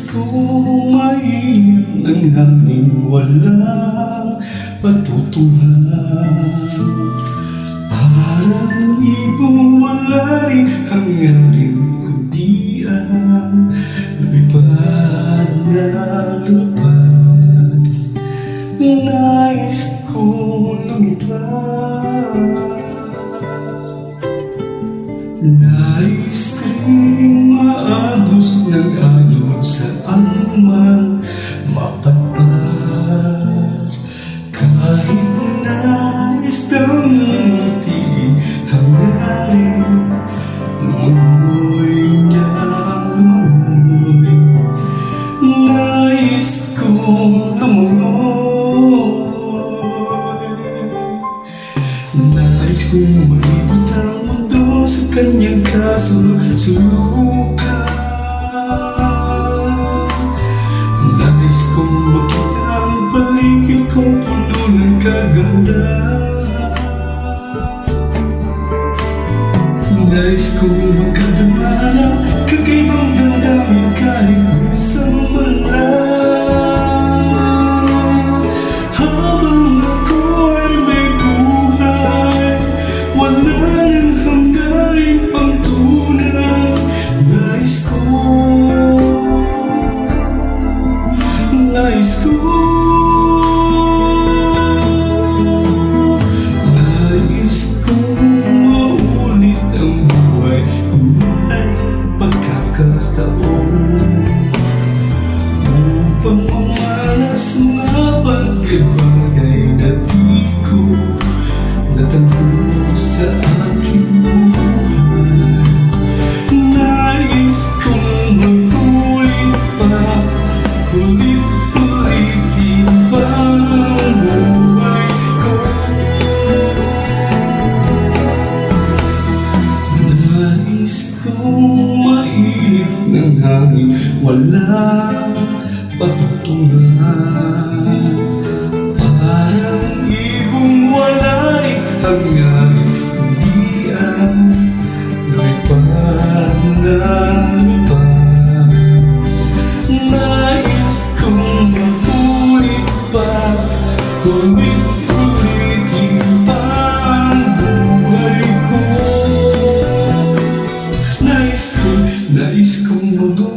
kong mainit ng hangin, walang patutungan. Parang ibong wala rin hangarin, kundi ang lumipad na lumipad. Nais kong lumipad. Nais kong maagos ng alon saan man mapadpad. Kahit nais ng muti, hangarin, lumangoy na lumangoy. Nais kong lumangoy. Nais kong malibot ang mundo sa kanyang kasulukan. Nais kong makita ang paligid kong puno ng kagandahan. Nais kong makadama ng kakaibang damdamin kahit minsan man lang. Habang ako'y may buhay, wala nang hangarin pang tunay. Nais ko, nais ko, nais kong maulit ang buhay kung may pagkakataon, upang umalas mga bagay-bagay na di ko natanggap sa aking buhay. Nais kong magulit pa, ulit-ulitin pa ang buhay ko. Nais kong mainit ng hangin, walang patutungan. Parang ibong wala rin hangarin, hindi ang lumipad na lumipad. Nais kong magulit pa, ulit-ulitin pa ang buhay ko. Nais kong magulit